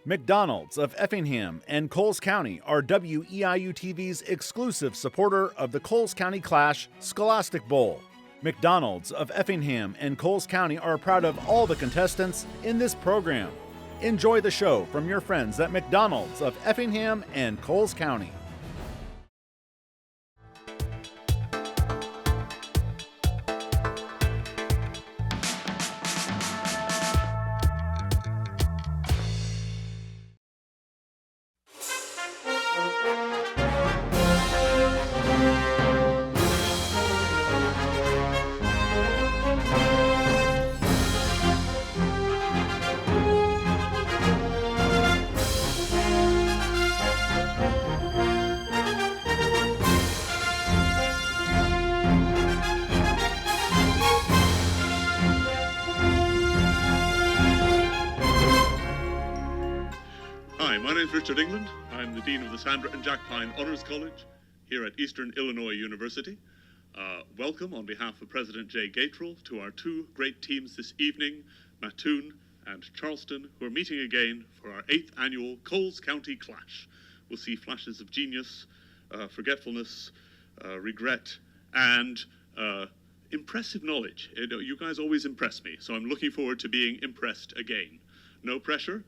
McDonald's of Effingham and Coles County are WEIU TV's exclusive supporter of the Coles County Clash Scholastic Bowl. McDonald's of Effingham and Coles County are proud of all the contestants in this program. Enjoy the show from your friends at McDonald's of Effingham and Coles County. England. I'm the Dean of the Sandra and Jack Pine Honors College here at Eastern Illinois University. Welcome on behalf of President Jay Gatrell to our two great teams this evening, Mattoon and Charleston, who are meeting again for our 8th annual Coles County Clash. We'll see flashes of genius, forgetfulness, regret, and impressive knowledge. You guys always impress me, so I'm looking forward to being impressed again. No pressure.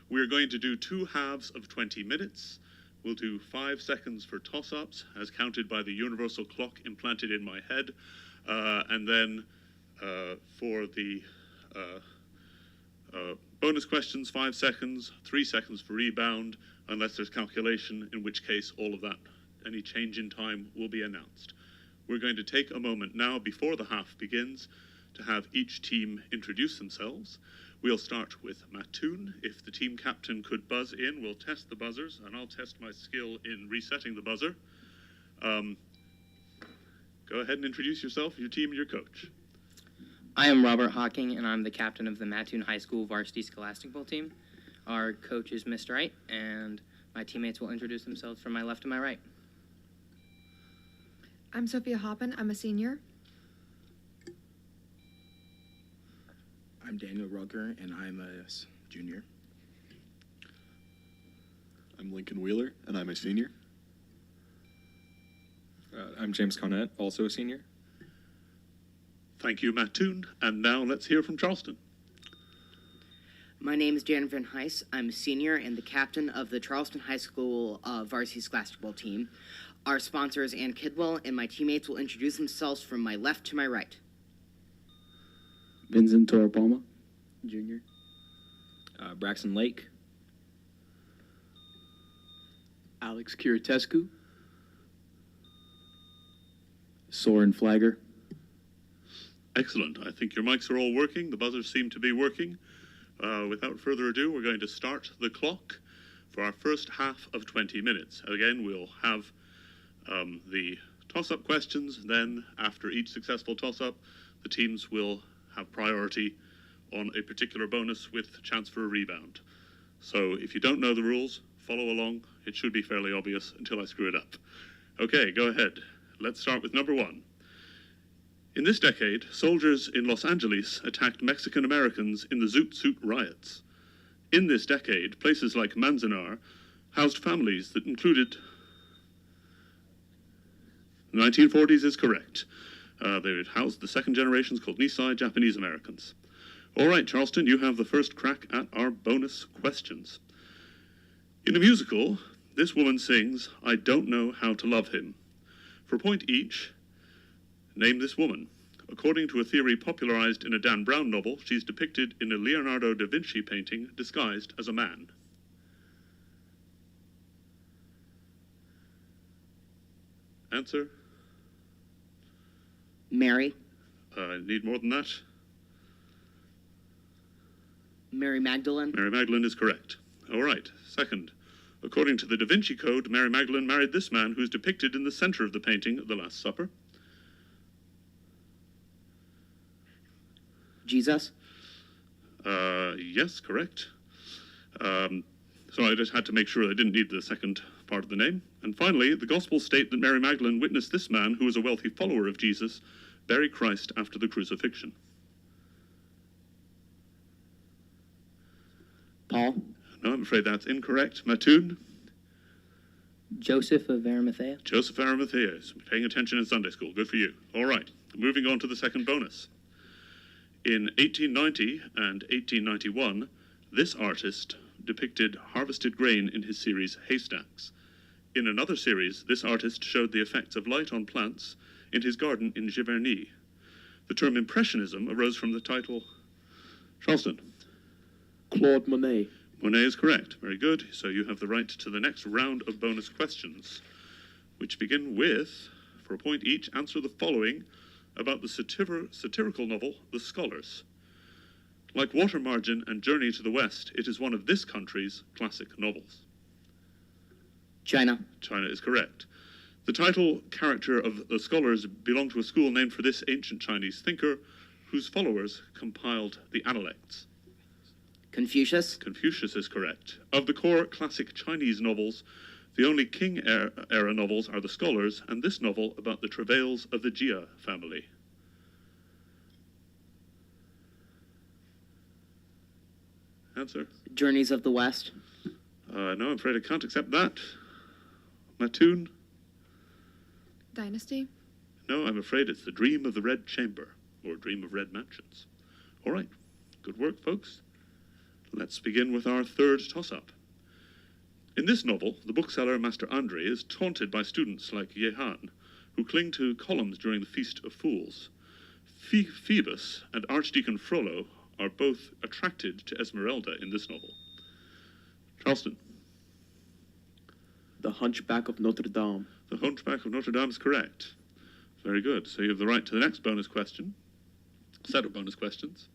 We're going to do 2 halves of 20 minutes. We'll do 5 seconds for toss-ups, as counted by the universal clock implanted in my head. And then for the bonus questions, 5 seconds, 3 seconds for rebound, unless there's calculation, in which case all of that, any change in time will be announced. We're going to take a moment now before the half begins to have each team introduce themselves. We'll start with Mattoon. If the team captain could buzz in, we'll test the buzzers, and I'll test my skill in resetting the buzzer. Go ahead and introduce yourself, your team, and your coach. I am Robert Hawking, and I'm the captain of the Mattoon High School Varsity Scholastic Bowl team. Our coach is Mr. Wright, and my teammates will introduce themselves from my left to my right. I'm Sophia Hoppen. I'm a senior. I'm Daniel Rucker, and I'm a junior. I'm Lincoln Wheeler, and I'm a senior. I'm James Cornett, also a senior. Thank you, Mattoon. And now let's hear from Charleston. My name is Jan Van Heis. I'm a senior and the captain of the Charleston High School Varsity Scholastic Bowl team. Our sponsor is Ann Kidwell, and my teammates will introduce themselves from my left to my right. Vincent Torapalma, Jr. Braxton Lake. Alex Kiritescu. Soren Flagger. Excellent. I think your mics are all working. The buzzers seem to be working. Without further ado, we're going to start the clock for our first half of 20 minutes. Again, we'll have the toss-up questions. Then, after each successful toss-up, the teams will have priority on a particular bonus with a chance for a rebound. So if you don't know the rules, follow along. It should be fairly obvious until I screw it up. Okay, go ahead. Let's start with number 1. In this decade, soldiers in Los Angeles attacked Mexican Americans in the Zoot Suit riots. In this decade, places like Manzanar housed families that included... The 1940s is correct. They housed the second generations called Nisei Japanese Americans. All right, Charleston, you have the first crack at our bonus questions. In a musical, this woman sings, "I Don't Know How to Love Him." For a point each, name this woman. According to a theory popularized in a Dan Brown novel, she's depicted in a Leonardo da Vinci painting disguised as a man. Answer? Mary. Need more than that? Mary Magdalene. Mary Magdalene is correct. All right. Second, according to the Da Vinci Code, Mary Magdalene married this man who's depicted in the center of the painting of The Last Supper. Jesus. Yes, correct. So I just had to make sure I didn't need the second part of the name. And finally, the Gospels state that Mary Magdalene witnessed this man, who was a wealthy follower of Jesus, bury Christ after the crucifixion. Paul. No, I'm afraid that's incorrect. Mattoon? Joseph of Arimathea. Joseph Arimathea is paying attention in Sunday school. Good for you. All right, moving on to the second bonus. In 1890 and 1891, this artist depicted harvested grain in his series Haystacks. In another series, this artist showed the effects of light on plants in his garden in Giverny. The term Impressionism arose from the title... Charleston. Claude Monet. Monet is correct. Very good. So you have the right to the next round of bonus questions, which begin with, for a point each, answer the following about the satirical novel The Scholars. Like Water Margin and Journey to the West, it is one of this country's classic novels. China. China is correct. The title character of The Scholars belonged to a school named for this ancient Chinese thinker whose followers compiled the Analects. Confucius. Confucius is correct. Of the core classic Chinese novels, the only Qing-era novels are The Scholars and this novel about the travails of the Jia family. Answer? Journeys of the West. No, I'm afraid I can't accept that. Mattoon? Dynasty. No, I'm afraid it's The Dream of the Red Chamber, or Dream of Red Mansions. All right, good work, folks. Let's begin with our third toss-up. In this novel, the bookseller Master Andre is taunted by students like Yehan, who cling to columns during the Feast of Fools. Phoebus and Archdeacon Frollo are both attracted to Esmeralda in this novel. Charleston. The Hunchback of Notre Dame. The Hunchback of Notre Dame is correct. Very good. So you have the right to the next bonus question. Set of bonus questions.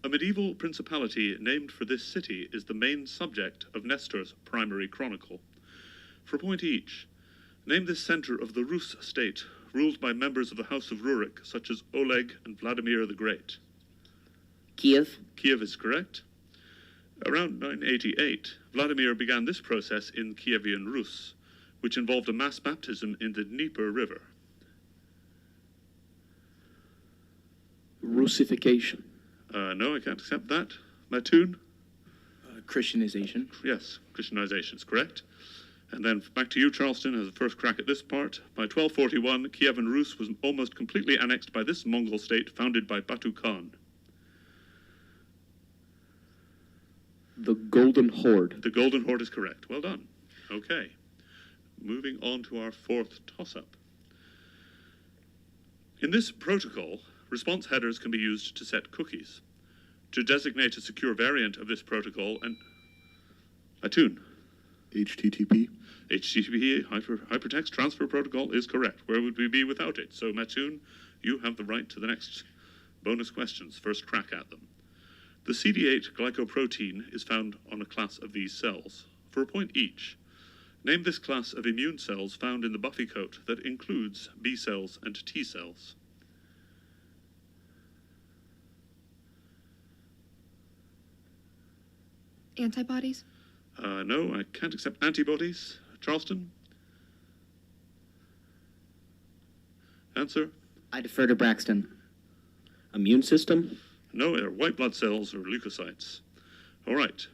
A medieval principality named for this city is the main subject of Nestor's primary chronicle. For a point each, name this center of the Rus state, ruled by members of the House of Rurik, such as Oleg and Vladimir the Great. Kiev. Kiev is correct. Around 988, Vladimir began this process in Kievian Rus, which involved a mass baptism in the Dnieper River. Russification. No, I can't accept that. Mattoon? Christianization. Yes, Christianization is correct. And then back to you, Charleston, as the first crack at this part. By 1241, Kiev and Rus was almost completely annexed by this Mongol state founded by Batu Khan. The Golden Horde. The Golden Horde is correct. Well done. Okay. Moving on to our fourth toss-up. In this protocol, response headers can be used to set cookies. To designate a secure variant of this protocol, and Mattoon. HTTP. HTTP, Hypertext Transfer Protocol, is correct. Where would we be without it? So, Mattoon, you have the right to the next bonus questions. First crack at them. The CD8 glycoprotein is found on a class of these cells. For a point each, name this class of immune cells found in the buffy coat that includes B cells and T cells. Antibodies. No, I can't accept antibodies. Charleston? Answer? I defer to Braxton. Immune system? No, they're white blood cells or leukocytes. All right.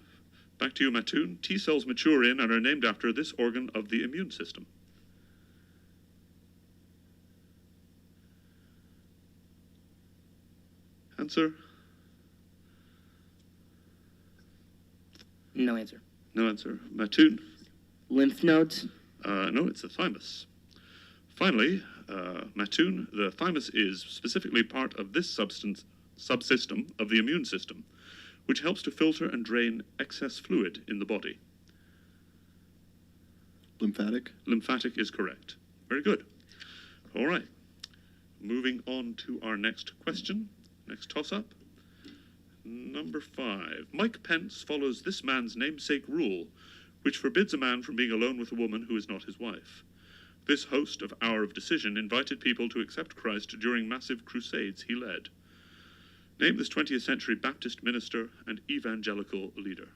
Back to you, Mattoon. T cells mature in and are named after this organ of the immune system. Answer? No answer. No answer. Mattoon? Lymph nodes. No, it's the thymus. Finally, Mattoon, the thymus is specifically part of this subsystem of the immune system, which helps to filter and drain excess fluid in the body. Lymphatic. Lymphatic is correct. Very good. All right. Moving on to our next question, next toss-up. Number 5. Mike Pence follows this man's namesake rule, which forbids a man from being alone with a woman who is not his wife. This host of Hour of Decision invited people to accept Christ during massive crusades he led. Name this 20th century Baptist minister and evangelical leader.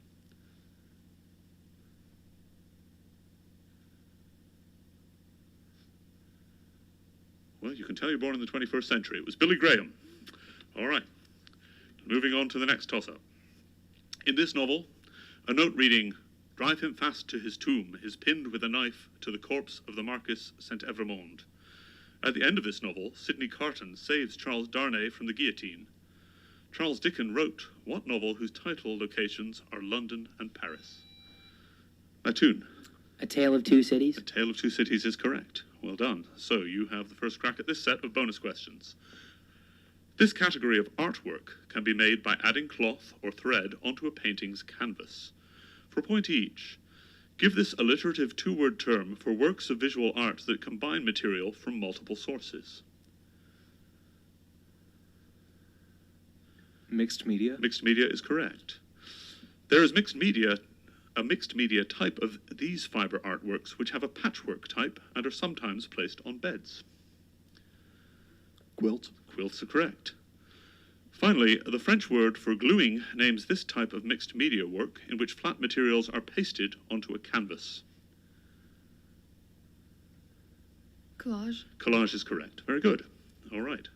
Well, you can tell you're born in the 21st century. It was Billy Graham. All right. Moving on to the next toss-up. In this novel, A note reading, "Drive him fast to his tomb, is pinned with a knife to the corpse of the Marquis St. Evremond." At the end of this novel, Sidney Carton saves Charles Darnay from the guillotine. Charles Dickens wrote what novel whose title locations are London and Paris? Mattoon. A Tale of Two Cities. A Tale of Two Cities is correct. Well done. So you have the first crack at this set of bonus questions. This category of artwork can be made by adding cloth or thread onto a painting's canvas. For a point each, give this alliterative two-word term for works of visual art that combine material from multiple sources. Mixed media? Mixed media is correct. There is a mixed media type of these fiber artworks which have a patchwork type and are sometimes placed on beds. Quilt. Quilts are correct. Finally, the French word for gluing names this type of mixed media work in which flat materials are pasted onto a canvas. Collage. Collage is correct. Very good. All right.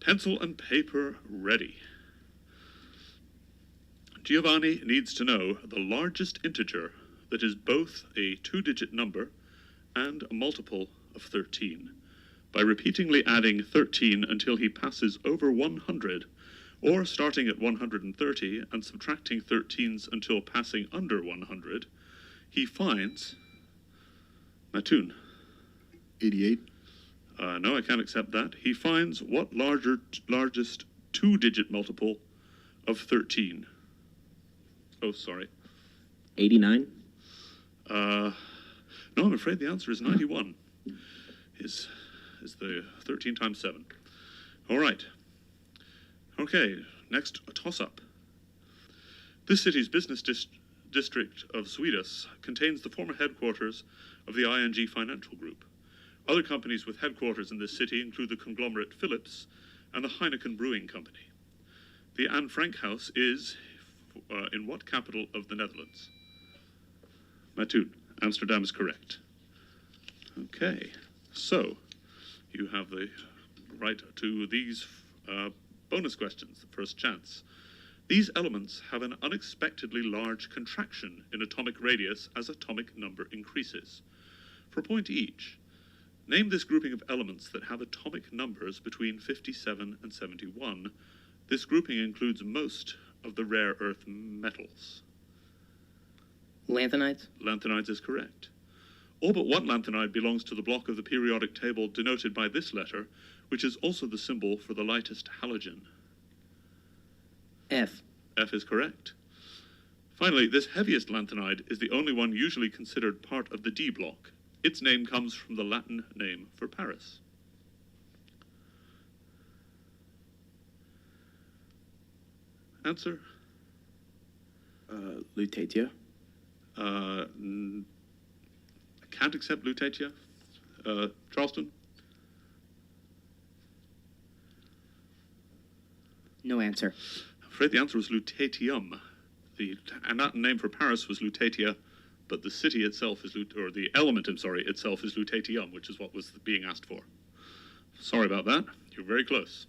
Pencil and paper ready. Giovanni needs to know the largest integer that is both a two-digit number and a multiple of 13. By repeatedly adding 13 until he passes over 100, or starting at 130 and subtracting 13s until passing under 100, he finds... Mattoon. 88. No, I can't accept that. He finds what largest two-digit multiple of 13? Oh, sorry. 89. No, I'm afraid the answer is 91. Is the 13 times 7. All right. Okay, next, a toss-up. This city's business district of Swedish contains the former headquarters of the ING Financial Group. Other companies with headquarters in this city include the conglomerate Philips and the Heineken Brewing Company. The Anne Frank House is in what capital of the Netherlands? Mattoon. Amsterdam is correct. Okay, so you have the right to these bonus questions, the first chance. These elements have an unexpectedly large contraction in atomic radius as atomic number increases. For a point each, name this grouping of elements that have atomic numbers between 57 and 71. This grouping includes most of the rare earth metals. Lanthanides? Lanthanides is correct. All but one lanthanide belongs to the block of the periodic table denoted by this letter, which is also the symbol for the lightest halogen. F. F is correct. Finally, this heaviest lanthanide is the only one usually considered part of the D block. Its name comes from the Latin name for Paris. Answer? Lutetia. I can't accept Lutetia. Charleston? No answer. I'm afraid the answer was Lutetium. The Latin name for Paris was Lutetia, but the city itself is, or the element, itself is Lutetium, which is what was being asked for. Sorry about that. You're very close.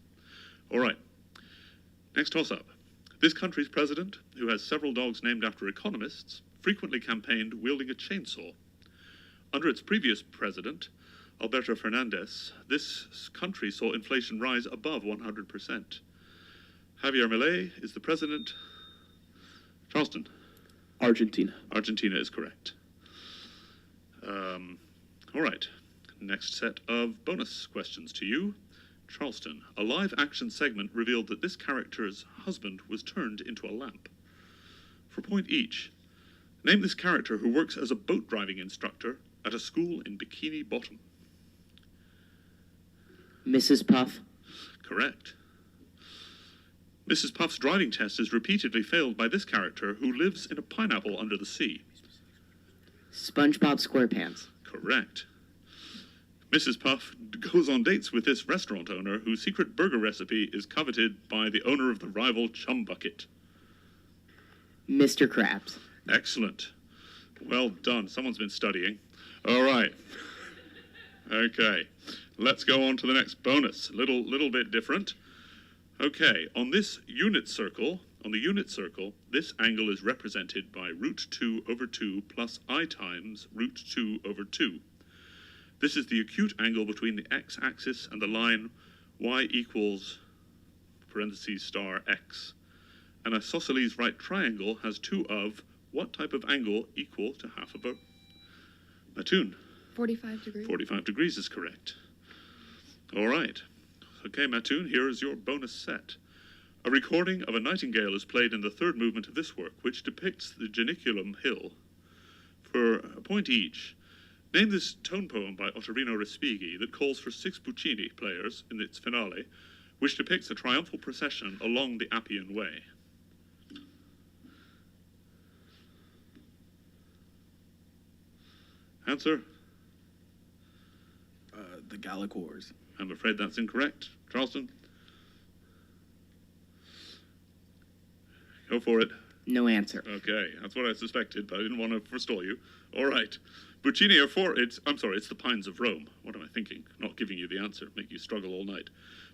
All right. Next toss-up. This country's president, who has several dogs named after economists, frequently campaigned wielding a chainsaw. Under its previous president, Alberto Fernandez, this country saw inflation rise above 100%. Javier Milei is the president. Charleston. Argentina. Argentina is correct. All right. Next set of bonus questions to you. Charleston. A live-action segment revealed that this character's husband was turned into a lamp. For a point each, name this character who works as a boat driving instructor at a school in Bikini Bottom. Mrs. Puff. Correct. Mrs. Puff's driving test is repeatedly failed by this character who lives in a pineapple under the sea. SpongeBob SquarePants. Correct. Mrs. Puff goes on dates with this restaurant owner whose secret burger recipe is coveted by the owner of the rival Chum Bucket. Mr. Krabs. Excellent. Well done. Someone's been studying. All right. Okay. Let's go on to the next bonus. Little bit different. Okay. On this unit circle, On the unit circle, this angle is represented by root 2 over 2 plus I times root 2 over 2. This is the acute angle between the x-axis and the line y equals parentheses star x. An isosceles right triangle has 2 of what type of angle equal to half of a... Mattoon. 45 degrees. 45 degrees is correct. All right. Okay, Mattoon, here is your bonus set. A recording of a nightingale is played in the third movement of this work, which depicts the Janiculum Hill. For a point each, name this tone poem by Ottorino Respighi that calls for 6 Puccini players in its finale, which depicts a triumphal procession along the Appian Way. Answer? The Gallic Wars. I'm afraid that's incorrect. Charleston? Go for it. No answer. Okay, that's what I suspected, but I didn't want to forestall you. All right. Puccini are four... it's the Pines of Rome. What am I thinking? Not giving you the answer. Make you struggle all night.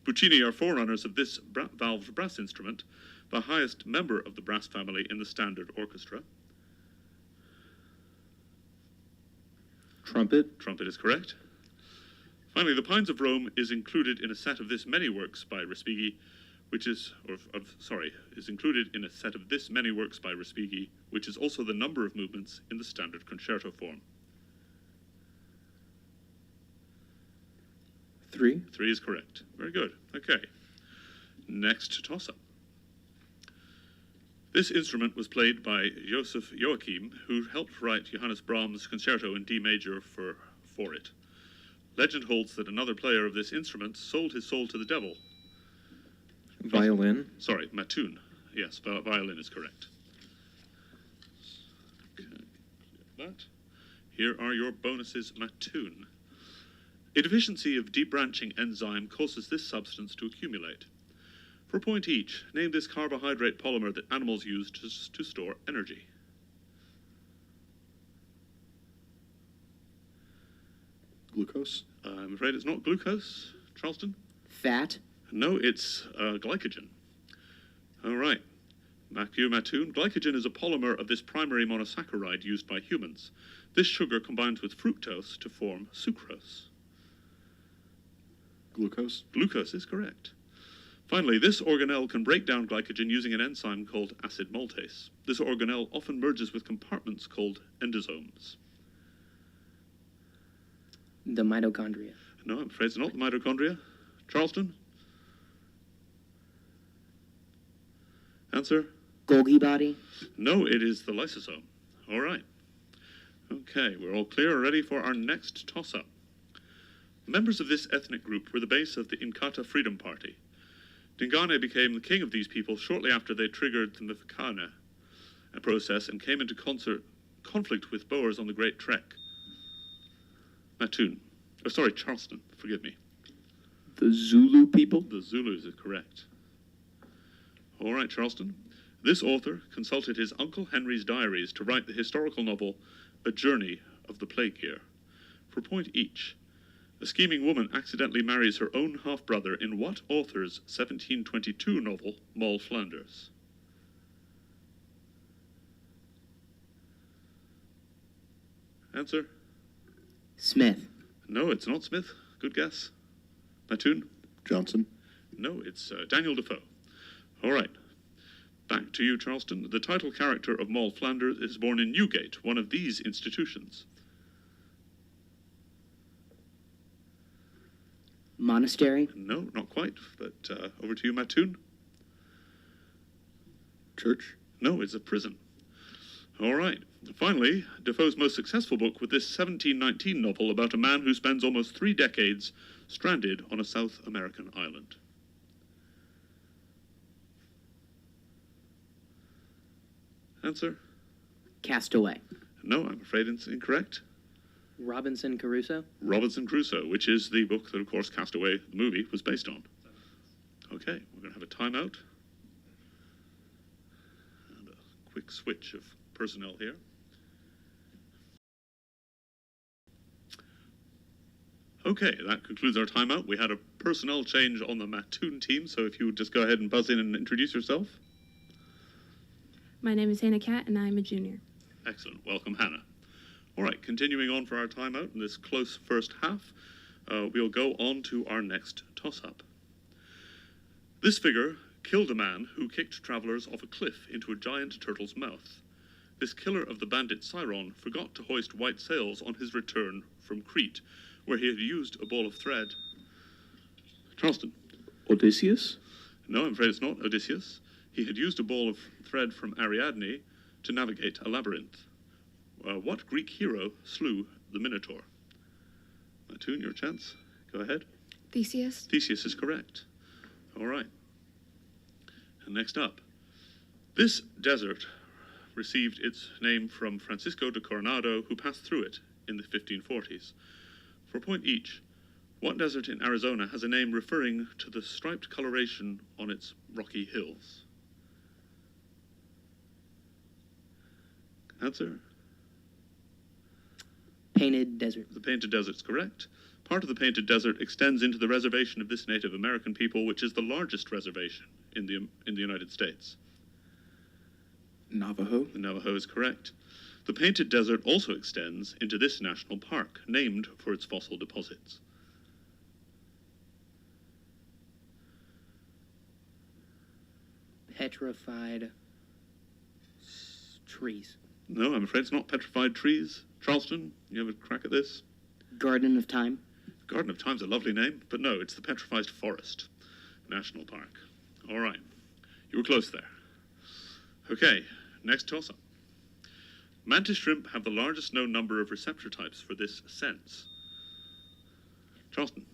Puccini are forerunners of this valved brass instrument, the highest member of the brass family in the standard orchestra. Trumpet. Trumpet is correct. Finally, the Pines of Rome is included in a set of this many works by Respighi, is included in a set of this many works by Respighi, which is also the number of movements in the standard concerto form. 3. 3 is correct. Very good. Okay. Next toss-up. This instrument was played by Joseph Joachim, who helped write Johannes Brahms' concerto in D major for it. Legend holds that another player of this instrument sold his soul to the devil. Violin. Sorry, Mattoon. Yes, violin is correct. Okay. That. Here are your bonuses, Mattoon. A deficiency of debranching enzyme causes this substance to accumulate. For a point each, name this carbohydrate polymer that animals use to store energy. Glucose? I'm afraid it's not glucose. Charleston? Fat. No, it's glycogen. All right. Mattoon. Glycogen is a polymer of this primary monosaccharide used by humans. This sugar combines with fructose to form sucrose. Glucose? Glucose is correct. Finally, this organelle can break down glycogen using an enzyme called acid maltase. This organelle often merges with compartments called endosomes. The mitochondria. No, I'm afraid it's not the mitochondria. Charleston? Answer? Golgi body. No, it is the lysosome. All right. Okay, we're all clear, ready for our next toss-up. Members of this ethnic group were the base of the Inkatha Freedom Party. Dingane became the king of these people shortly after they triggered the Mifakana process and came into conflict with Boers on the Great Trek. Mattoon. Oh, sorry, Charleston. Forgive me. The Zulu people? The Zulus is correct. All right, Charleston. This author consulted his Uncle Henry's diaries to write the historical novel A Journey of the Plague Year. For a point each, a scheming woman accidentally marries her own half-brother in what author's 1722 novel, Moll Flanders? Answer? Smith. No, it's not Smith. Good guess. Mattoon? Johnson? No, it's Daniel Defoe. All right. Back to you, Charleston. The title character of Moll Flanders is born in Newgate, one of these institutions. Monastery. No, not quite, but over to you, Mattoon. Church? No, it's a prison. All right. Finally, Defoe's most successful book with this 1719 novel about a man who spends almost 3 decades stranded on a South American island. Answer? Castaway. No, I'm afraid it's incorrect. Robinson Crusoe? Robinson Crusoe, which is the book that, of course, Castaway, the movie, was based on. Okay, we're going to have a timeout. And a quick switch of personnel here. Okay, that concludes our timeout. We had a personnel change on the Mattoon team, so if you would just go ahead and buzz in and introduce yourself. My name is Hannah Catt, and I'm a junior. Excellent. Welcome, Hannah. All right, continuing on for our timeout in this close first half, we'll go on to our next toss-up. This figure killed a man who kicked travelers off a cliff into a giant turtle's mouth. This killer of the bandit Siron forgot to hoist white sails on his return from Crete, where he had used a ball of thread. Charleston. Odysseus? No, I'm afraid it's not Odysseus. He had used a ball of thread from Ariadne to navigate a labyrinth. What Greek hero slew the Minotaur? Mattoon, your chance. Go ahead. Theseus. Theseus is correct. All right. And next up. This desert received its name from Francisco de Coronado, who passed through it in the 1540s. For a point each, what desert in Arizona has a name referring to the striped coloration on its rocky hills? Answer? Painted Desert. The Painted Desert's correct. Part of the Painted Desert extends into the reservation of this Native American people, which is the largest reservation in the United States. Navajo. The Navajo is correct. The Painted Desert also extends into this national park, named for its fossil deposits. Petrified trees. No, I'm afraid it's not petrified trees. Charleston, you have a crack at this? Garden of Time. Garden of Time's a lovely name, but no, it's the Petrified Forest National Park. All right, you were close there. Okay, next toss-up. Mantis shrimp have the largest known number of receptor types for this sense. Charleston.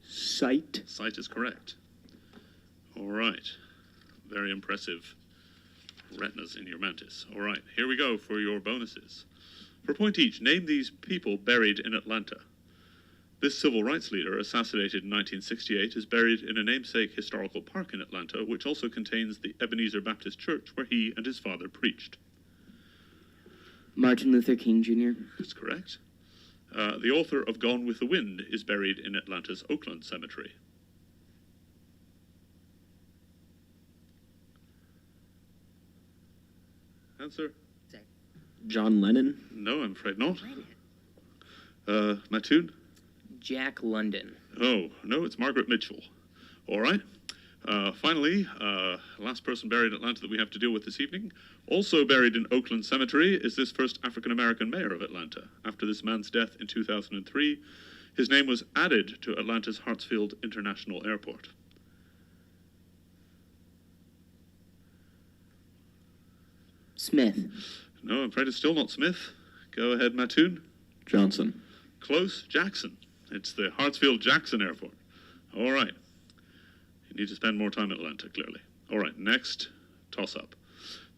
Sight? Sight is correct. All right, very impressive retinas in your mantis. All right, here we go for your bonuses. For a point each, name these people buried in Atlanta. This civil rights leader, assassinated in 1968, is buried in a namesake historical park in Atlanta, which also contains the Ebenezer Baptist Church, where he and his father preached. Martin Luther King Jr. That's correct. The author of Gone with the Wind is buried in Atlanta's Oakland Cemetery. Answer? John Lennon? No, I'm afraid not. Mattoon? Jack London. Oh, no, it's Margaret Mitchell. All right. Finally, last person buried in Atlanta that we have to deal with this evening. Also buried in Oakland Cemetery is this first African-American mayor of Atlanta. After this man's death in 2003, his name was added to Atlanta's Hartsfield International Airport. Smith. No, I'm afraid it's still not Smith. Go ahead, Mattoon. Johnson. Close. Jackson. It's the Hartsfield-Jackson Airport. All right. You need to spend more time in Atlanta, clearly. All right, next toss-up.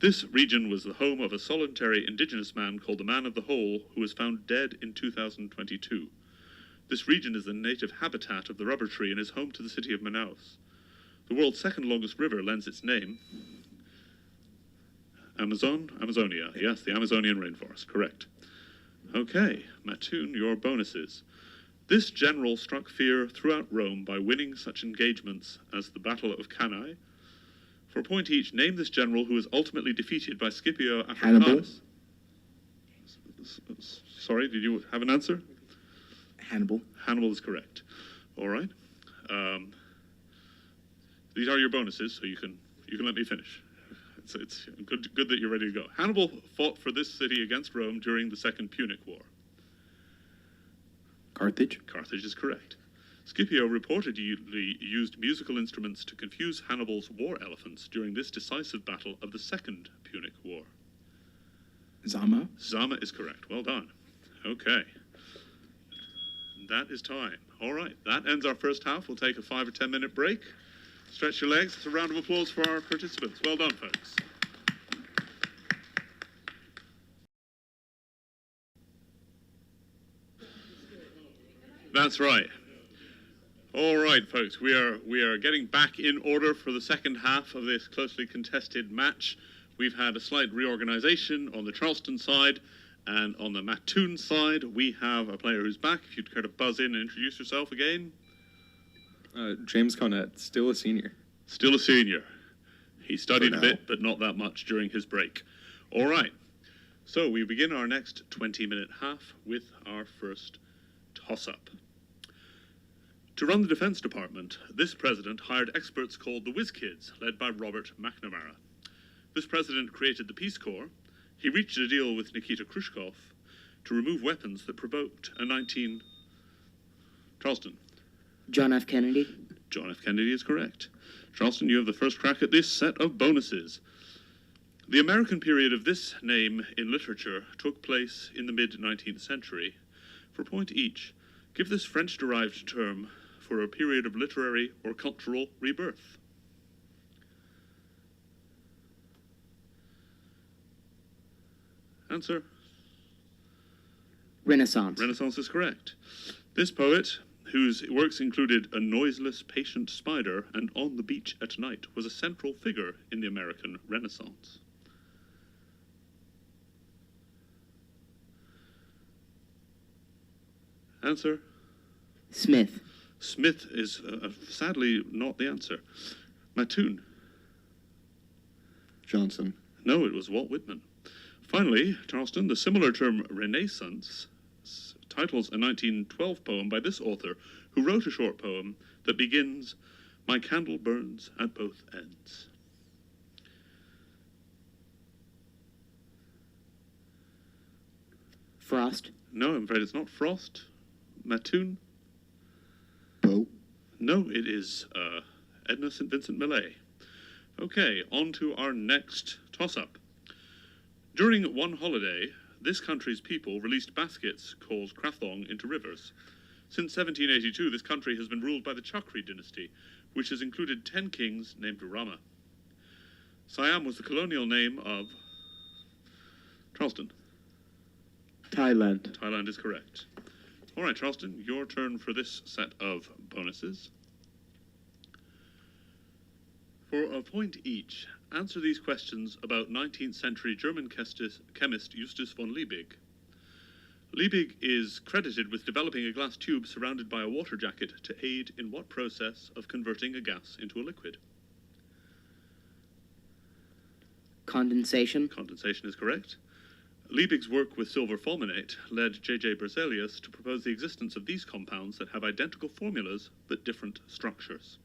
This region was the home of a solitary indigenous man called the Man of the Hole, who was found dead in 2022. This region is the native habitat of the rubber tree and is home to the city of Manaus. The world's second longest river lends its name. Amazonia. Yes, the Amazonian rainforest. Correct. Okay, Mattoon, your bonuses. This general struck fear throughout Rome by winning such engagements as the Battle of Cannae. For a point each, name this general who was ultimately defeated by Scipio Africanus. Sorry, did you have an answer? Hannibal. Hannibal is correct. All right. These are your bonuses, so you can let me finish. It's good that you're ready to go. Hannibal fought for this city against Rome during the Second Punic War. Carthage. Carthage is correct. Scipio reportedly used musical instruments to confuse Hannibal's war elephants during this decisive battle of the Second Punic War. Zama. Zama is correct. Well done. Okay. That is time. All right. That ends our first half. We'll take a 5 or 10 minute break. Stretch your legs. It's a round of applause for our participants. Well done, folks. That's right. All right, folks. We are getting back in order for the second half of this closely contested match. We've had a slight reorganization on the Charleston side, and on the Mattoon side, we have a player who's back. If you'd care to buzz in and introduce yourself again. James Connet, still a senior. Still a senior. He studied For a now. bit, but not that much during his break. All right. So we begin our next 20-minute half with our first toss-up. To run the Defense Department, this president hired experts called the Whiz Kids, led by Robert McNamara. This president created the Peace Corps. He reached a deal with Nikita Khrushchev to remove weapons that provoked a Charleston. John F. Kennedy. John F. Kennedy is correct. Charleston, you have the first crack at this set of bonuses. The American period of this name in literature took place in the mid-19th century. For a point each, give this French-derived term for a period of literary or cultural rebirth. Answer. Renaissance. Renaissance is correct. This poet, whose works included A Noiseless Patient Spider and On the Beach at Night, was a central figure in the American Renaissance. Answer? Smith. Smith is sadly not the answer. Mattoon. Johnson. No, it was Walt Whitman. Finally, Charleston, the similar term Renaissance titles a 1912 poem by this author, who wrote a short poem that begins, "My candle burns at both ends." Frost. No, I'm afraid it's not Frost. Mattoon? Poe. No, it is Edna St. Vincent Millay. Okay, on to our next toss-up. During one holiday, this country's people released baskets called krathong into rivers. Since 1782, this country has been ruled by the Chakri dynasty, which has included 10 kings named Rama. Siam was the colonial name of Charleston. Thailand. Thailand is correct. All right, Charleston, your turn for this set of bonuses. For a point each, answer these questions about 19th century German chemist Justus von Liebig. Liebig is credited with developing a glass tube surrounded by a water jacket to aid in what process of converting a gas into a liquid? Condensation. Condensation is correct. Liebig's work with silver fulminate led J.J. Berzelius to propose the existence of these compounds that have identical formulas but different structures.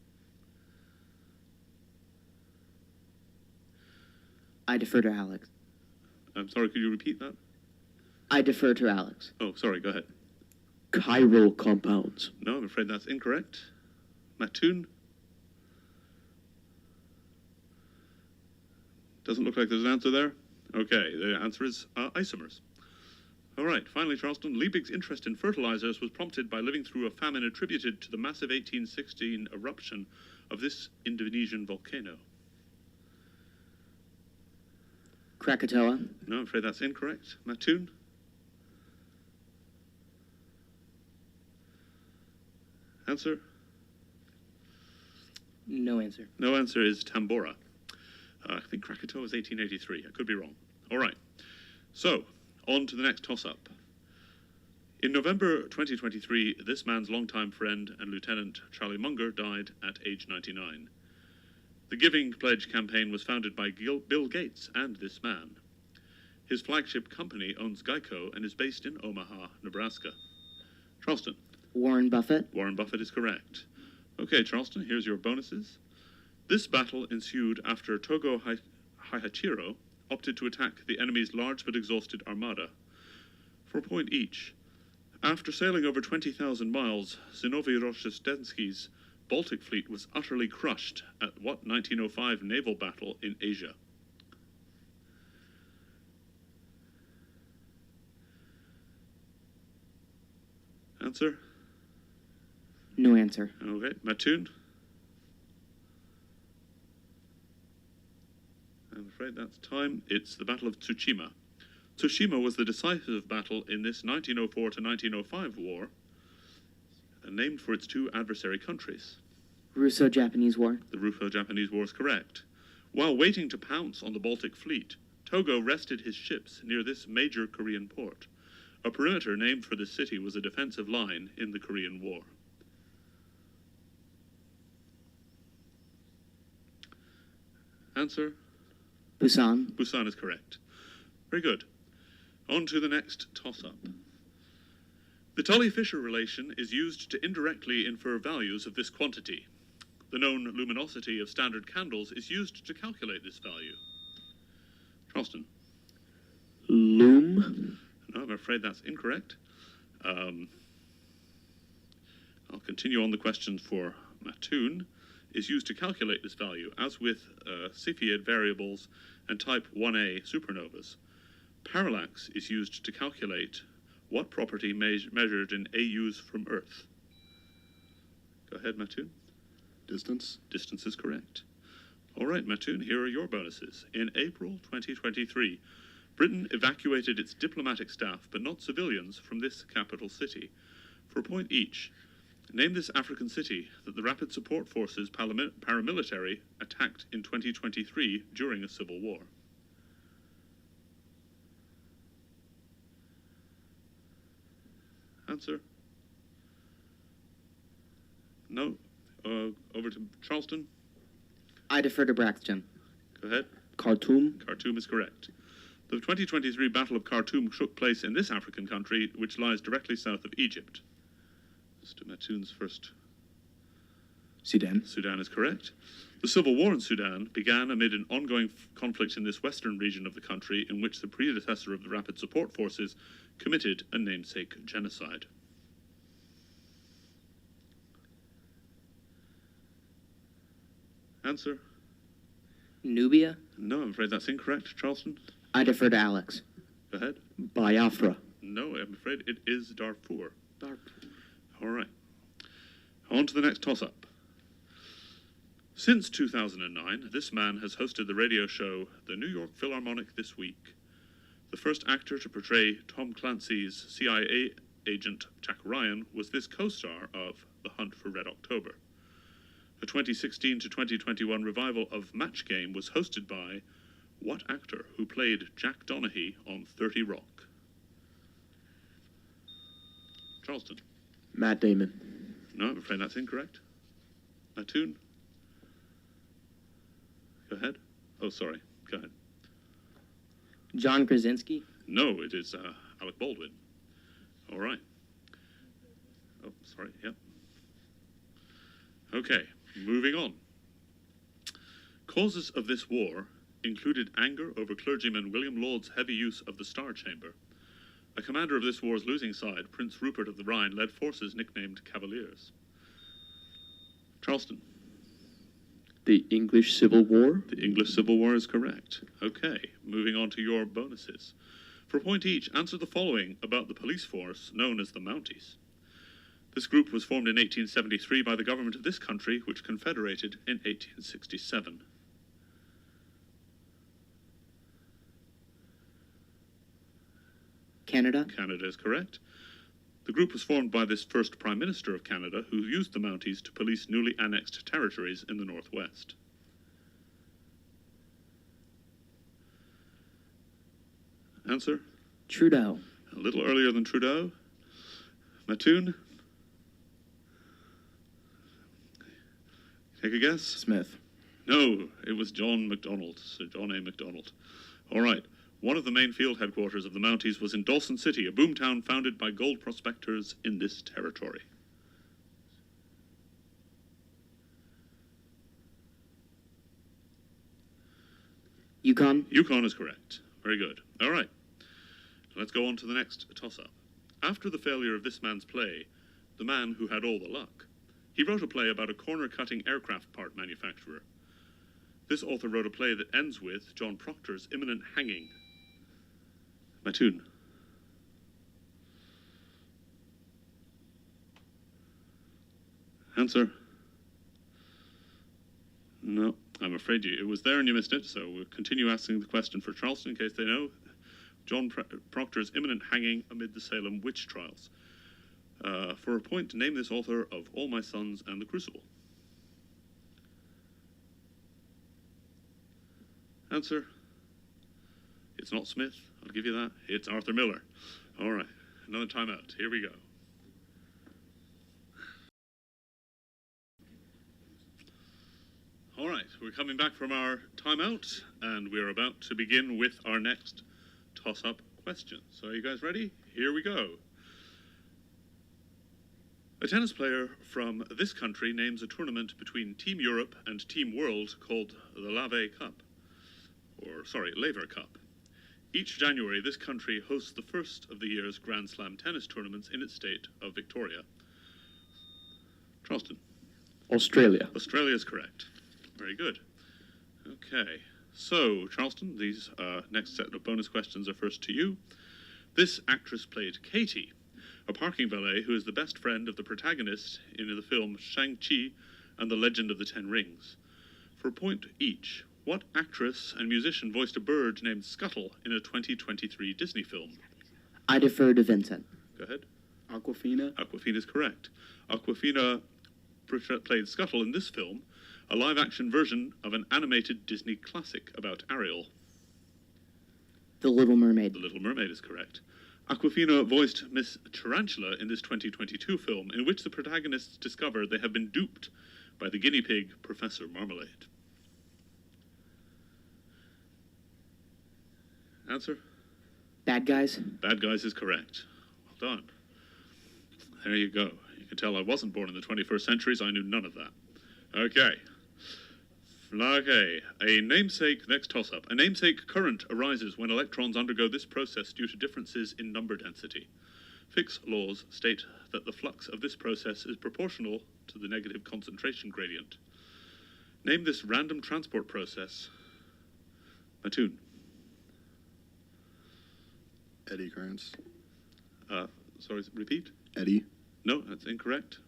I defer to Alex. I'm sorry, could you repeat that? I defer to Alex. Oh, sorry, go ahead. Chiral compounds. No, I'm afraid that's incorrect. Mattoon? Doesn't look like there's an answer there. Okay, the answer is isomers. All right, finally, Charleston, Liebig's interest in fertilizers was prompted by living through a famine attributed to the massive 1816 eruption of this Indonesian volcano. Krakatoa. No, I'm afraid that's incorrect. Mattoon? Answer? No answer. No answer is Tambora. I think Krakatoa was 1883. I could be wrong. All right. So, on to the next toss-up. In November 2023, this man's longtime friend and Lieutenant Charlie Munger died at age 99. The Giving Pledge campaign was founded by Bill Gates and this man. His flagship company owns Geico and is based in Omaha, Nebraska. Charleston. Warren Buffett. Warren Buffett is correct. Okay, Charleston, here's your bonuses. This battle ensued after Togo Haihachiro opted to attack the enemy's large but exhausted armada. For a point each, after sailing over 20,000 miles, Zinovy Rozhdestensky's Baltic fleet was utterly crushed at what 1905 naval battle in Asia? Answer? No answer. Okay, Mattoon? I'm afraid that's time. It's the Battle of Tsushima. Tsushima was the decisive battle in this 1904 to 1905 war, named for its two adversary countries. Russo-Japanese War. The Russo-Japanese War is correct. While waiting to pounce on the Baltic fleet, Togo rested his ships near this major Korean port. A perimeter named for this city was a defensive line in the Korean War. Answer? Busan. Busan is correct. Very good. On to the next toss-up. The Tully-Fisher relation is used to indirectly infer values of this quantity. The known luminosity of standard candles is used to calculate this value. Charleston. Loom. No, I'm afraid that's incorrect. I'll continue on the questions for Mattoon. Is used to calculate this value, as with Cepheid variables and type 1a supernovas. Parallax is used to calculate what property measured in AUs from Earth. Go ahead, Mattoon. Distance. Distance is correct. All right, Mattoon, here are your bonuses. In April 2023, Britain evacuated its diplomatic staff, but not civilians, from this capital city. For a point each, name this African city that the Rapid Support Forces paramilitary attacked in 2023 during a civil war. Answer? No? Over to Charleston. I defer to Braxton. Go ahead. Khartoum. Khartoum is correct. The 2023 Battle of Khartoum took place in this African country, which lies directly south of Egypt. Mr. Mattoon's first. Sudan. Sudan is correct. The civil war in Sudan began amid an ongoing conflict in this western region of the country in which the predecessor of the Rapid Support Forces committed a namesake genocide. Answer? Nubia. No, I'm afraid that's incorrect. Charleston? I defer to Alex. Go ahead. Biafra. No, I'm afraid it is Darfur. All right. On to the next toss-up. Since 2009, this man has hosted the radio show The New York Philharmonic This Week. The first actor to portray Tom Clancy's CIA agent Jack Ryan was this co-star of The Hunt for Red October. A 2016 to 2021 revival of Match Game was hosted by what actor who played Jack Donaghy on 30 Rock? Charleston. Matt Damon. No, I'm afraid that's incorrect. Mattoon? Go ahead. Oh, sorry. Go ahead. John Krasinski. No, it is Alec Baldwin. All right. Oh, sorry. Yep. Okay, moving on. Causes of this war included anger over clergyman William Laud's heavy use of the Star Chamber. A commander of this war's losing side, Prince Rupert of the Rhine, led forces nicknamed Cavaliers. Charleston. The English Civil War. The English Civil War is correct. Okay, moving on to your bonuses. For a point each, answer the following about the police force known as the Mounties. This group was formed in 1873 by the government of this country, which confederated in 1867. Canada. Canada is correct. The group was formed by this first Prime Minister of Canada, who used the Mounties to police newly annexed territories in the Northwest. Answer? Trudeau. A little earlier than Trudeau. Mattoon? Take a guess? Smith. No, it was John MacDonald, Sir John A. MacDonald. All right. One of the main field headquarters of the Mounties was in Dawson City, a boomtown founded by gold prospectors in this territory. Yukon. Yukon is correct. Very good. All right. Let's go on to the next toss-up. After the failure of this man's play, The Man Who Had All the Luck, he wrote a play about a corner-cutting aircraft part manufacturer. This author wrote a play that ends with John Proctor's imminent hanging. Mattoon. Answer? No, I'm afraid it was there and you missed it, so we'll continue asking the question for Charleston in case they know. John Proctor's imminent hanging amid the Salem witch trials. For a point, to name this author of All My Sons and The Crucible. Answer? It's not Smith. I'll give you that. It's Arthur Miller. All right. Another timeout. Here we go. All right. We're we're coming back from our timeout, and we're about to begin with our next toss-up question. So are you guys ready? Here we go. A tennis player from this country names a tournament between Team Europe and Team World called the Laver Cup. Laver Cup. Each January, this country hosts the first of the year's Grand Slam tennis tournaments in its state of Victoria. Charleston. Australia. Australia is correct. Very good. Okay. So, Charleston, these next set of bonus questions are first to you. This actress played Katie, a parking valet who is the best friend of the protagonist in the film Shang-Chi and the Legend of the Ten Rings. For a point each, what actress and musician voiced a bird named Scuttle in a 2023 Disney film? I defer to Vincent. Go ahead. Aquafina. Aquafina is correct. Aquafina played Scuttle in this film, a live-action version of an animated Disney classic about Ariel. The Little Mermaid. The Little Mermaid is correct. Aquafina voiced Miss Tarantula in this 2022 film, in which the protagonists discover they have been duped by the guinea pig Professor Marmalade. Answer? Bad Guys. Bad Guys is correct. Well done. There you go. You can tell I wasn't born in the 21st century, so I knew none of that. Okay. Okay. A namesake, next toss-up. A namesake current arises when electrons undergo this process due to differences in number density. Fick's laws state that the flux of this process is proportional to the negative concentration gradient. Name this random transport process. Mattoon. Eddy currents. Sorry, repeat? Eddy. No, that's incorrect.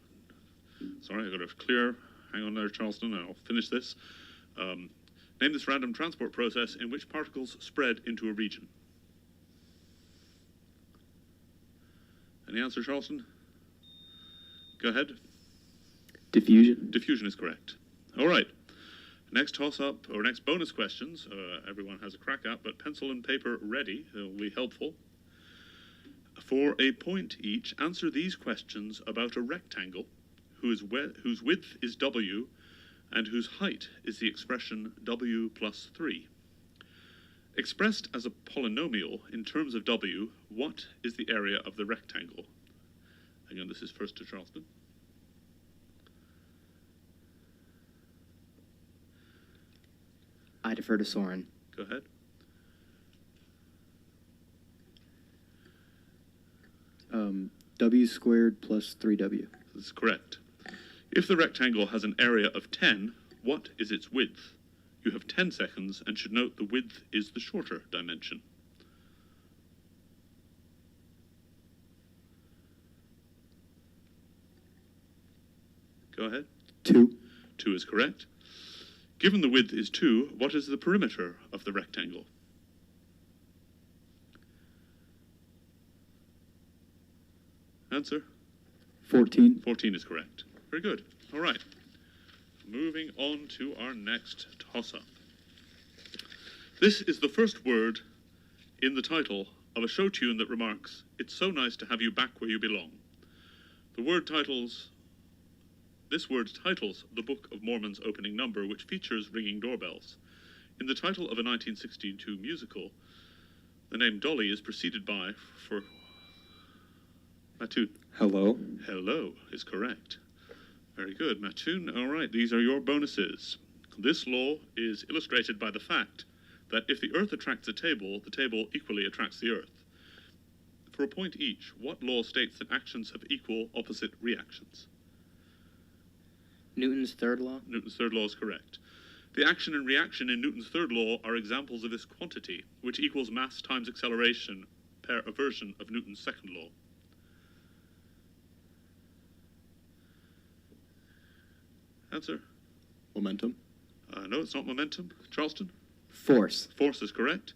Sorry, I got to clear. Hang on there, Charleston, and I'll finish this. Name this random transport process in which particles spread into a region. Any answer, Charleston? Go ahead. Diffusion. Diffusion is correct. All right. Next toss-up, or next bonus questions, everyone has a crack at, but pencil and paper ready. It will be helpful. For a point each, answer these questions about a rectangle whose width is W and whose height is the expression W plus 3. Expressed as a polynomial in terms of W, what is the area of the rectangle? Again, this is first to Charleston. I defer to Soren. Go ahead. W squared plus 3W. This is correct. If the rectangle has an area of 10, what is its width? You have 10 seconds and should note the width is the shorter dimension. Go ahead. 2. 2 is correct. Given the width is 2, what is the perimeter of the rectangle? Answer? 14. 14 is correct. Very good. All right. Moving on to our next toss-up. This is the first word in the title of a show tune that remarks, "It's so nice to have you back where you belong." This word titles the Book of Mormon's opening number, which features ringing doorbells. In the title of a 1962 musical, the name Dolly is preceded by, for Mattoon. Hello. Hello is correct. Very good, Mattoon. All right, these are your bonuses. This law is illustrated by the fact that if the Earth attracts the table equally attracts the Earth. For a point each, what law states that actions have equal opposite reactions? Newton's third law? Newton's third law is correct. The action and reaction in Newton's third law are examples of this quantity, which equals mass times acceleration per a version of Newton's second law. Answer? Momentum. No, it's not momentum. Charleston? Force. Force is correct.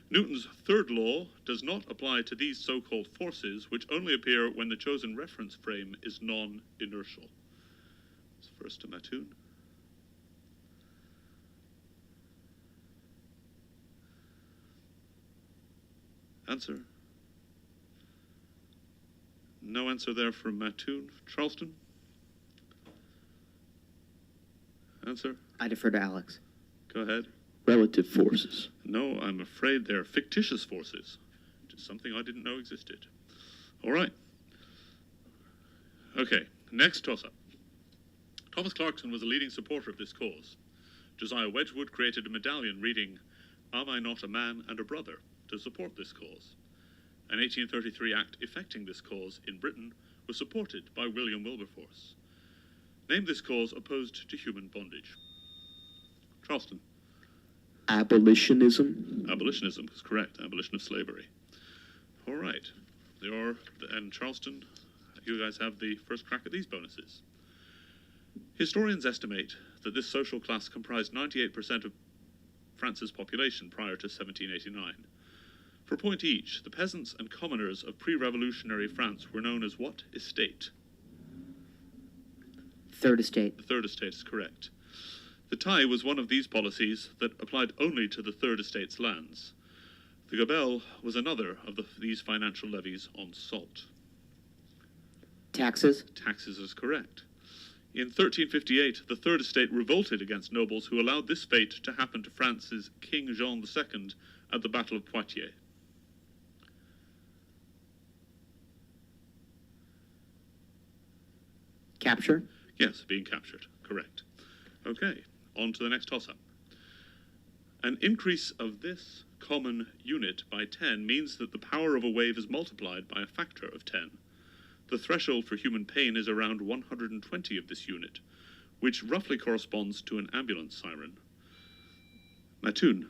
Newton's third law does not apply to these so-called forces, which only appear when the chosen reference frame is non-inertial. It's first to Mattoon. Answer? No answer there from Mattoon. Charleston? Answer? I defer to Alex. Go ahead. Relative forces. No, I'm afraid they're fictitious forces, which is something I didn't know existed. All right. Okay, next toss-up. Thomas Clarkson was a leading supporter of this cause. Josiah Wedgwood created a medallion reading, "Am I not a man and a brother?" to support this cause. An 1833 act effecting this cause in Britain was supported by William Wilberforce. Name this cause opposed to human bondage. Charleston. Abolitionism. Abolitionism is correct. Abolition of slavery. All right. And Charleston, you guys have the first crack at these bonuses. Historians estimate that this social class comprised 98% of France's population prior to 1789. For a point each, the peasants and commoners of pre-revolutionary France were known as what estate? Third estate. The third estate is correct. The taille was one of these policies that applied only to the third estate's lands. The gabelle was another of these financial levies on salt. Taxes. Taxes is correct. In 1358, the third estate revolted against nobles who allowed this fate to happen to France's King Jean II at the Battle of Poitiers. Capture. Yes, being captured. Correct. Okay, on to the next toss-up. An increase of this common unit by 10 means that the power of a wave is multiplied by a factor of 10. The threshold for human pain is around 120 of this unit, which roughly corresponds to an ambulance siren. Mattoon.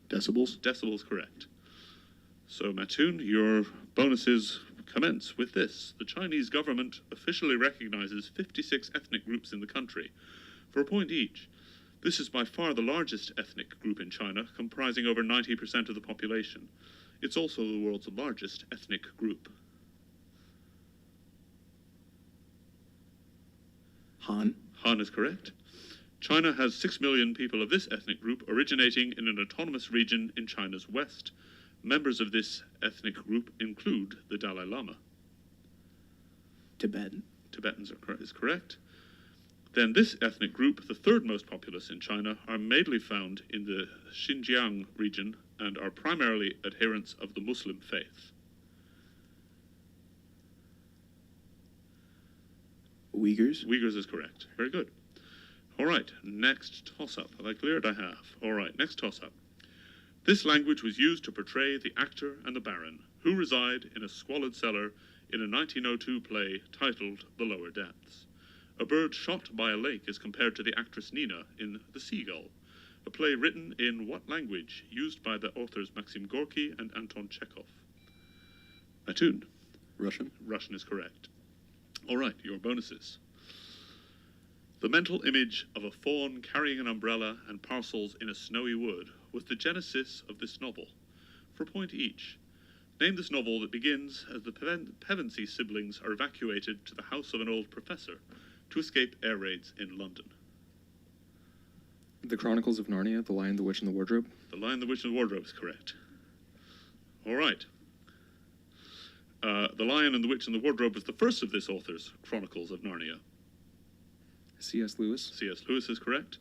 Decibels? Decibels, correct. So, Mattoon, your bonuses commence with this. The Chinese government officially recognizes 56 ethnic groups in the country, for a point each. This is by far the largest ethnic group in China, comprising over 90% of the population. It's also the world's largest ethnic group. Han. Han is correct. China has 6 million people of this ethnic group originating in an autonomous region in China's west. Members of this ethnic group include the Dalai Lama. Tibet. Tibetans is correct. Then this ethnic group, the third most populous in China, are mainly found in the Xinjiang region and are primarily adherents of the Muslim faith. Uyghurs. Uyghurs is correct. Very good. All right, next toss-up. Have I cleared? I have. All right, next toss-up. This language was used to portray the actor and the baron, who reside in a squalid cellar in a 1902 play titled The Lower Depths. A bird shot by a lake is compared to the actress Nina in The Seagull, a play written in what language, used by the authors Maxim Gorky and Anton Chekhov? Mattoon. Russian? Russian is correct. All right, your bonuses. The mental image of a faun carrying an umbrella and parcels in a snowy wood was the genesis of this novel. For a point each, name this novel that begins as the Pevensey siblings are evacuated to the house of an old professor to escape air raids in London. The Chronicles of Narnia, The Lion, the Witch, and the Wardrobe. The Lion, the Witch, and the Wardrobe is correct. All right. The Lion and the Witch and the Wardrobe was the first of this author's Chronicles of Narnia. C.S. Lewis. C.S. Lewis is correct.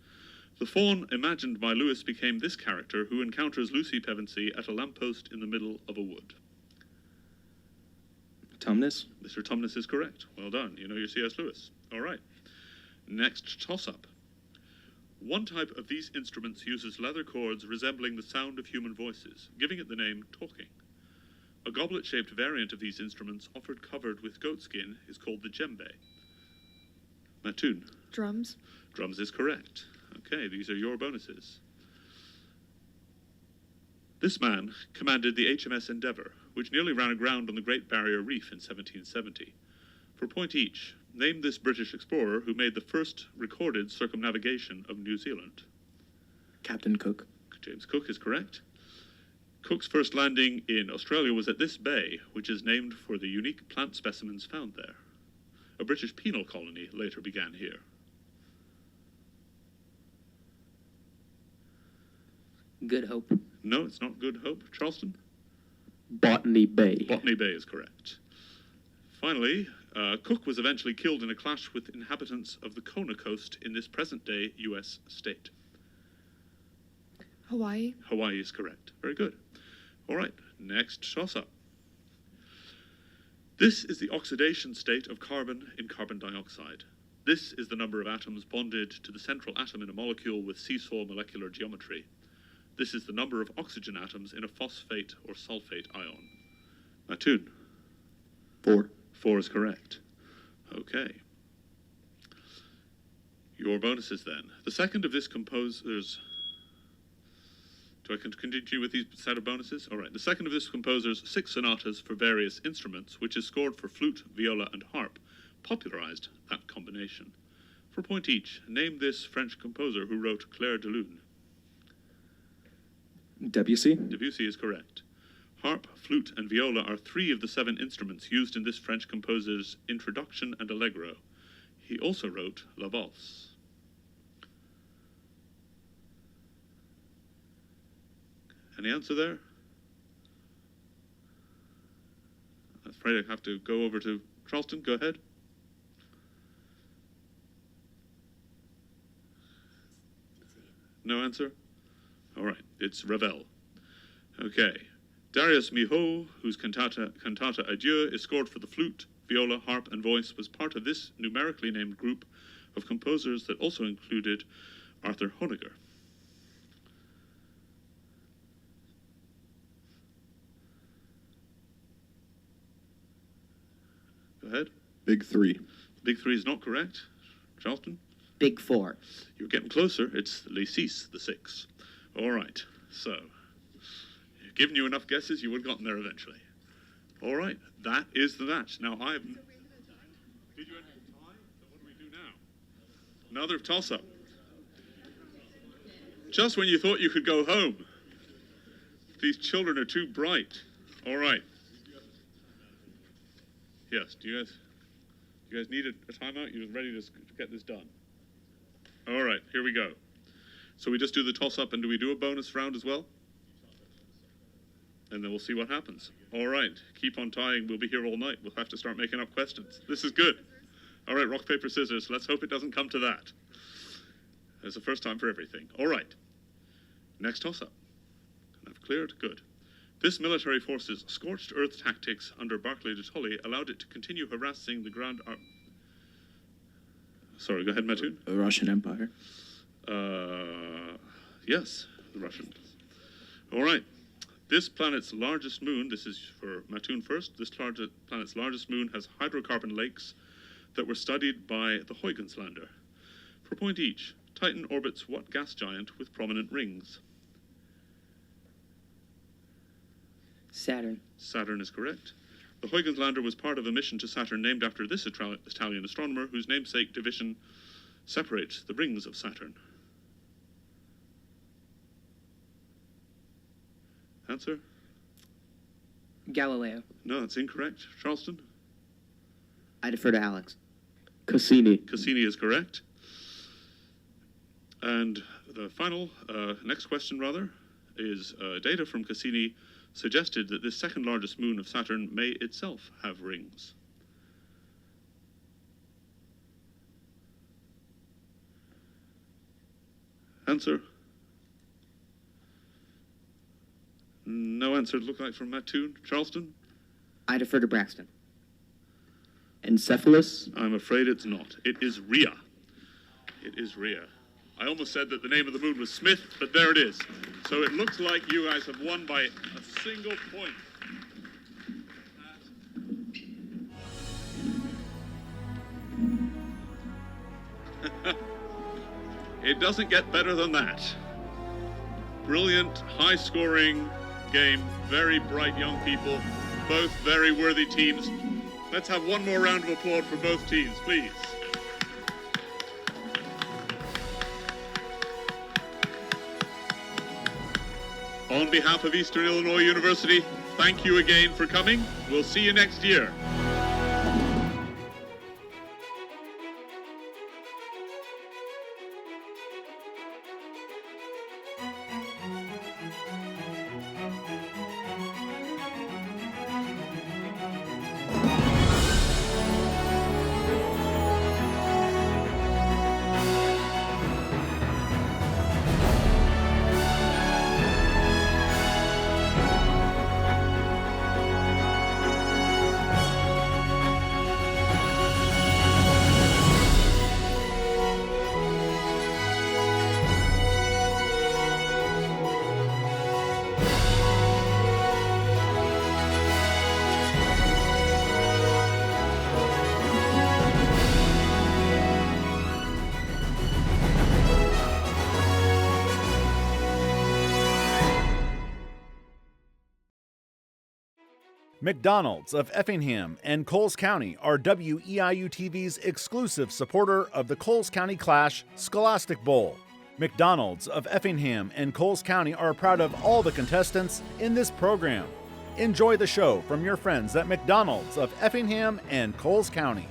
The faun imagined by Lewis became this character who encounters Lucy Pevensey at a lamppost in the middle of a wood. Tumnus. Mr. Tumnus is correct. Well done. You know your C.S. Lewis. All right. Next toss-up. One type of these instruments uses leather cords resembling the sound of human voices, giving it the name talking. A goblet-shaped variant of these instruments, often covered with goatskin, is called the djembe. Mattoon. Drums. Drums is correct. Okay, these are your bonuses. This man commanded the HMS Endeavour, which nearly ran aground on the Great Barrier Reef in 1770. For a point each, name this British explorer who made the first recorded circumnavigation of New Zealand. Captain Cook. James Cook is correct. Cook's first landing in Australia was at this bay, which is named for the unique plant specimens found there. A British penal colony later began here. Good Hope. No, it's not Good Hope. Charleston? Botany Bay. Botany Bay is correct. Finally, Cook was eventually killed in a clash with inhabitants of the Kona coast in this present-day U.S. state. Hawaii. Hawaii is correct. Very good. All right, next toss-up. This is the oxidation state of carbon in carbon dioxide. This is the number of atoms bonded to the central atom in a molecule with seesaw molecular geometry. This is the number of oxygen atoms in a phosphate or sulfate ion. Mattoon. 4. 4 is correct. Okay. Your bonuses then. The second of this composer's... Do I continue with these set of bonuses? All right. The second of this composer's 6 sonatas for various instruments, which is scored for flute, viola, and harp, popularized that combination. For a point each, name this French composer who wrote Clair de Lune. Debussy. Debussy is correct. Harp, flute, and viola are 3 of the 7 instruments used in this French composer's Introduction and Allegro. He also wrote La Valse. Any answer there? I'm afraid I have to go over to Charleston. Go ahead. No answer? All right, it's Ravel. Okay. Darius Mihaud, whose cantata Adieu is scored for the flute, viola, harp, and voice, was part of this numerically named group of composers that also included Arthur Honegger. Go ahead. Big 3. Big 3 is not correct. Charleston? Big 4. You're getting closer. It's Les Six, the 6. All right. So, given you enough guesses, you would have gotten there eventually. All right. That is the match. Now, I've... Did you end up tie? So what do we do now? Another toss-up. Just when you thought you could go home. These children are too bright. All right. Yes. Do you guys need a timeout? You're ready to get this done? All right. Here we go. So we just do the toss-up, and do we do a bonus round as well? And then we'll see what happens. All right. Keep on tying. We'll be here all night. We'll have to start making up questions. This is good. All right. Rock, paper, scissors. Let's hope it doesn't come to that. There's a first time for everything. All right. Next toss-up. I've cleared. Good. This military force's scorched earth tactics under Barclay de Tolly allowed it to continue harassing the Grand Army. Sorry, go ahead, Mattoon. The Russian Empire. Yes, the Russians. All right. This planet's largest moon, this is for Mattoon first, this planet's largest moon has hydrocarbon lakes that were studied by the Huygens lander. For a point each, Titan orbits what gas giant with prominent rings? Saturn. Saturn is correct. The Huygens lander was part of a mission to Saturn named after this Italian astronomer whose namesake division separates the rings of Saturn. Answer? Galileo. No, that's incorrect. Charleston? I defer to Alex. Cassini. Cassini is correct. And the final, next question rather, is data from Cassini suggested that this second largest moon of Saturn may itself have rings. Answer? No answer, it looked like from Mattoon. Charleston? I defer to Braxton. Encephalus. I'm afraid it's not. It is Rhea. It is Rhea. I almost said that the name of the moon was Smith, but there it is. So it looks like you guys have won by a single point. It doesn't get better than that. Brilliant, high-scoring game, very bright young people, both very worthy teams. Let's have one more round of applause for both teams, please. On behalf of Eastern Illinois University, thank you again for coming. We'll see you next year. McDonald's of Effingham and Coles County are WEIU TV's exclusive supporter of the Coles County Clash Scholastic Bowl. McDonald's of Effingham and Coles County are proud of all the contestants in this program. Enjoy the show from your friends at McDonald's of Effingham and Coles County.